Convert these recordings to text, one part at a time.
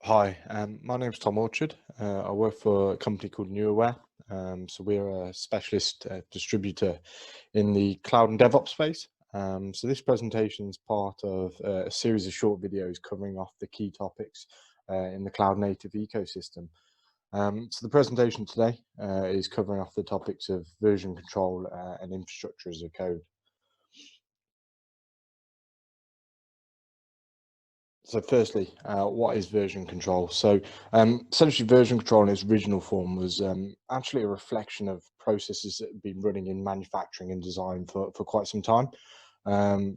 Hi, my name's Tom Orchard. I work for a company called Nuaware. So we're a specialist distributor in the cloud and DevOps space. So this presentation is part of a series of short videos covering off the key topics in the cloud native ecosystem. So the presentation today is covering off the topics of version control and infrastructure as a code. So firstly, what is version control? So essentially version control in its original form was actually a reflection of processes that have been running in manufacturing and design for quite some time.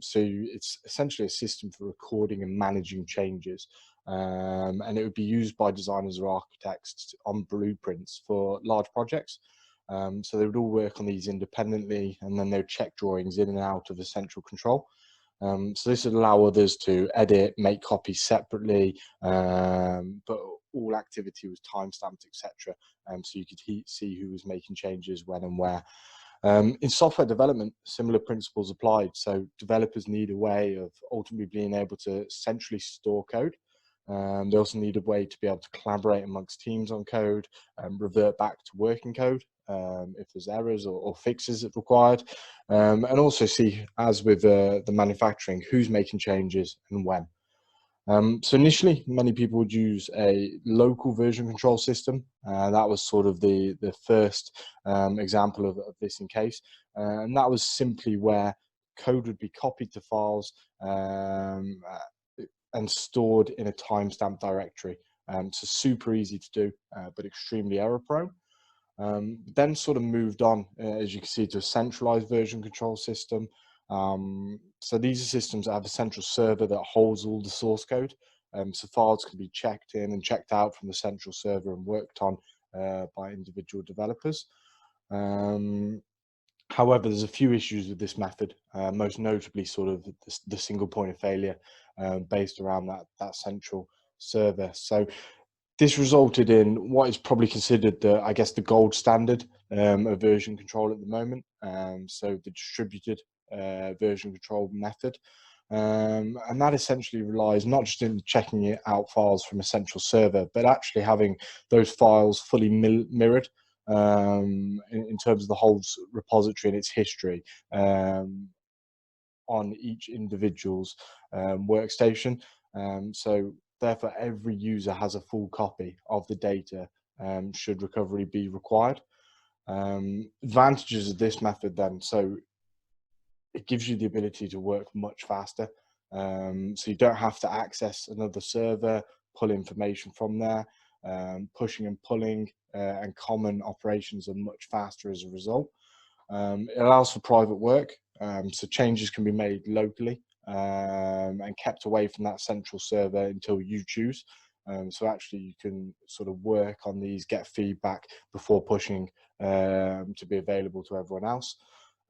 So it's essentially a system for recording and managing changes. And it would be used by designers or architects on blueprints for large projects. So they would all work on these independently, and then they would check drawings in and out of the central control. So this would allow others to edit, make copies separately, but all activity was timestamped, etc. So you could see who was making changes when and where. In software development, similar principles applied. So developers need a way of ultimately being able to centrally store code. They also need a way to be able to collaborate amongst teams on code and revert back to working code if there's errors or fixes that required. And also see, as with the manufacturing, who's making changes and when. So initially, many people would use a local version control system. That was sort of the first example of this in case. And that was simply where code would be copied to files and stored in a timestamp directory. So super easy to do, but extremely error prone. Then sort of moved on, as you can see, to a centralized version control system. So these are systems that have a central server that holds all the source code. So files can be checked in and checked out from the central server and worked on by individual developers. However, there's a few issues with this method, most notably sort of the single point of failure based around that central server. So this resulted in what is probably considered the, I guess, the gold standard of version control at the moment. So the distributed version control method. And that essentially relies not just in checking out files from a central server, but actually having those files fully mirrored in terms of the whole repository and its history on each individual's workstation. So therefore, every user has a full copy of the data should recovery be required. Advantages of this method then, so it gives you the ability to work much faster. So you don't have to access another server, pull information from there. Pushing and pulling and common operations are much faster as a result. It allows for private work, so changes can be made locally and kept away from that central server until you choose. So actually you can sort of work on these, get feedback before pushing to be available to everyone else.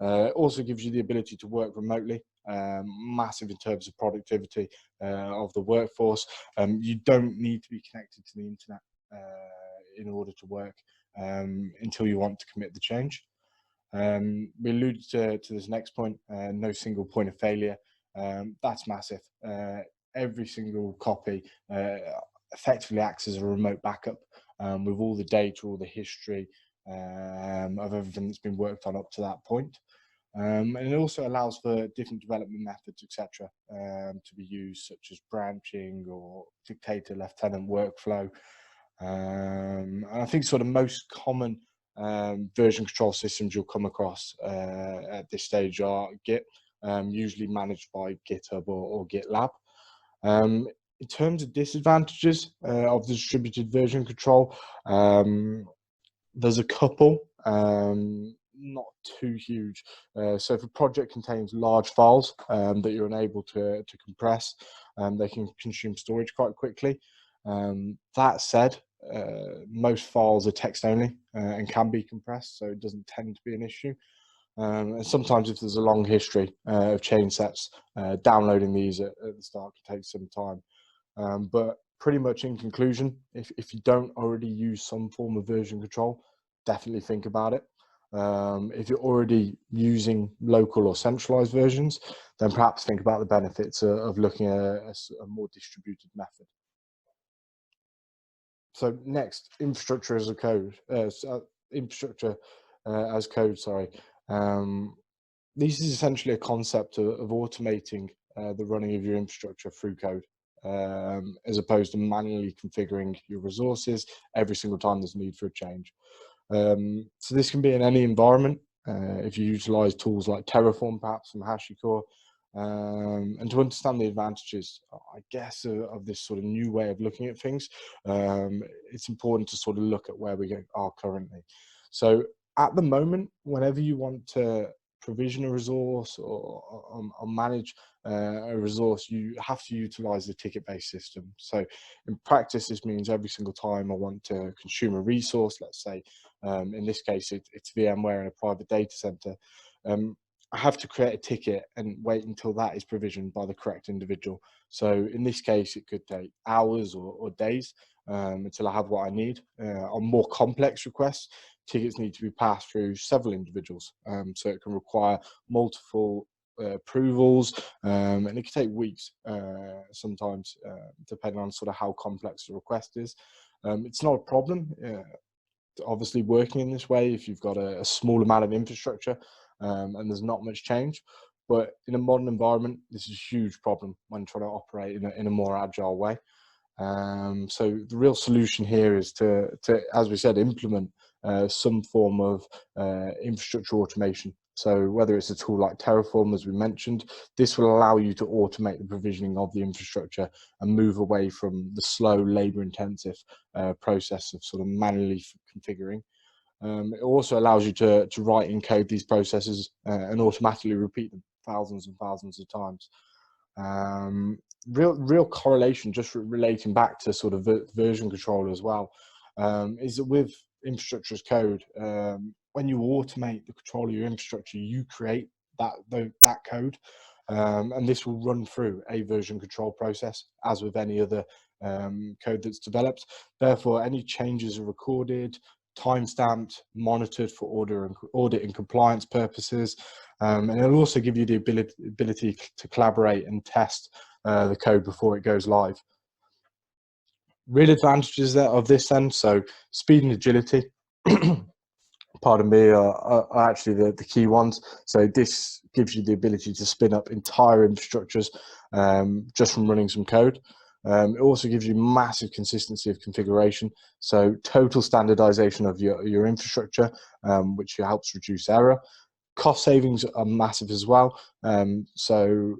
It also gives you the ability to work remotely, massive in terms of productivity of the workforce. You don't need to be connected to the internet in order to work until you want to commit the change. We alluded to this next point, no single point of failure. That's massive. Every single copy effectively acts as a remote backup with all the data, all the history of everything that's been worked on up to that point. And it also allows for different development methods, etc., to be used, such as branching or dictator lieutenant workflow. And I think sort of most common version control systems you'll come across at this stage are Git, usually managed by GitHub or GitLab. In terms of disadvantages of the distributed version control, there's a couple, not too huge. So if a project contains large files that you're unable to compress, they can consume storage quite quickly. That said, most files are text only and can be compressed, so it doesn't tend to be an issue. And sometimes if there's a long history of chain sets, downloading these at the start can take some time. But pretty much in conclusion, if you don't already use some form of version control, definitely think about it. If you're already using local or centralized versions, then perhaps think about the benefits of looking at a more distributed method. So next, infrastructure as a code, infrastructure as code. Sorry. Um, this is essentially a concept of automating the running of your infrastructure through code, as opposed to manually configuring your resources every single time there's a need for a change. So this can be in any environment. If you utilize tools like Terraform, perhaps from HashiCorp, and to understand the advantages, I guess, of this sort of new way of looking at things, it's important to sort of look at where we are currently. So at the moment, whenever you want to provision a resource or manage a resource, you have to utilize the ticket-based system. So in practice, this means every single time I want to consume a resource, let's say, in this case, it's VMware in a private data center. I have to create a ticket and wait until that is provisioned by the correct individual. So in this case, it could take hours or days until I have what I need. On more complex requests, tickets need to be passed through several individuals. So it can require multiple approvals, and it can take weeks sometimes, depending on sort of how complex the request is. It's not a problem. Obviously, working in this way, if you've got a small amount of infrastructure and there's not much change, but in a modern environment, this is a huge problem when trying to operate in a more agile way. So the real solution here is to as we said, implement some form of infrastructure automation. So whether it's a tool like Terraform, as we mentioned, this will allow you to automate the provisioning of the infrastructure and move away from the slow, labor-intensive process of sort of manually configuring. It also allows you to write and code these processes and automatically repeat them thousands and thousands of times. Real correlation, just relating back to sort of version control as well, is that with infrastructure as code, when you automate the control of your infrastructure, you create that code, and this will run through a version control process as with any other code that's developed. Therefore, any changes are recorded, time-stamped, monitored for audit and compliance purposes, and it'll also give you the ability to collaborate and test the code before it goes live. Real advantages of this then, so speed and agility, pardon me, are actually the key ones. So this gives you the ability to spin up entire infrastructures just from running some code. It also gives you massive consistency of configuration, so total standardization of your infrastructure, which helps reduce error. Cost savings are massive as well. So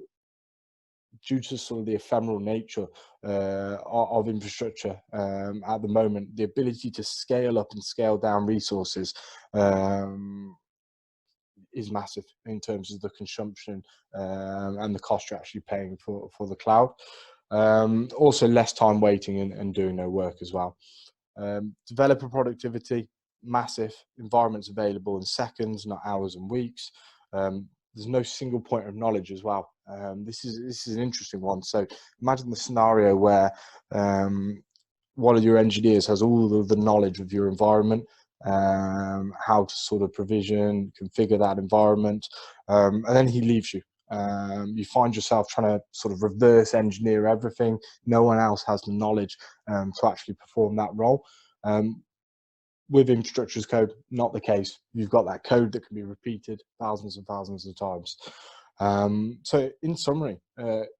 due to sort of the ephemeral nature of infrastructure at the moment, the ability to scale up and scale down resources is massive in terms of the consumption and the cost you're actually paying for the cloud. Also less time waiting and doing no work as well. Developer productivity, massive. Environments available in seconds, not hours and weeks. There's no single point of knowledge as well. This is an interesting one. So imagine the scenario where one of your engineers has all of the knowledge of your environment, how to sort of provision, configure that environment, and then he leaves you. You find yourself trying to sort of reverse engineer everything. No one else has the knowledge to actually perform that role. With infrastructure as code, not the case. You've got that code that can be repeated thousands and thousands of times. So in summary,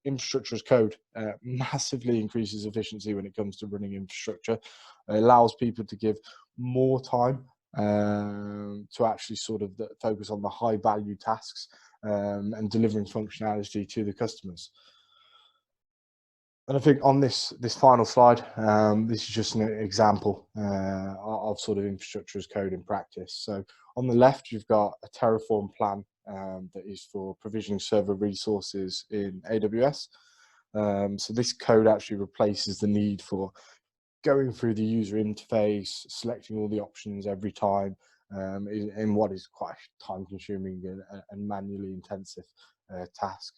infrastructure as code massively increases efficiency when it comes to running infrastructure. It allows people to give more time to actually sort of focus on the high value tasks and delivering functionality to the customers. And I think on this final slide, this is just an example of sort of infrastructure as code in practice. So on the left, you've got a Terraform plan that is for provisioning server resources in AWS. So this code actually replaces the need for going through the user interface, selecting all the options every time in what is quite a time-consuming and manually intensive task.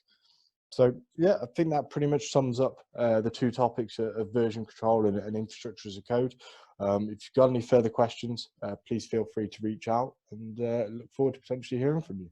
So yeah, I think that pretty much sums up the two topics of version control and infrastructure as a code. If you've got any further questions, please feel free to reach out, and look forward to potentially hearing from you.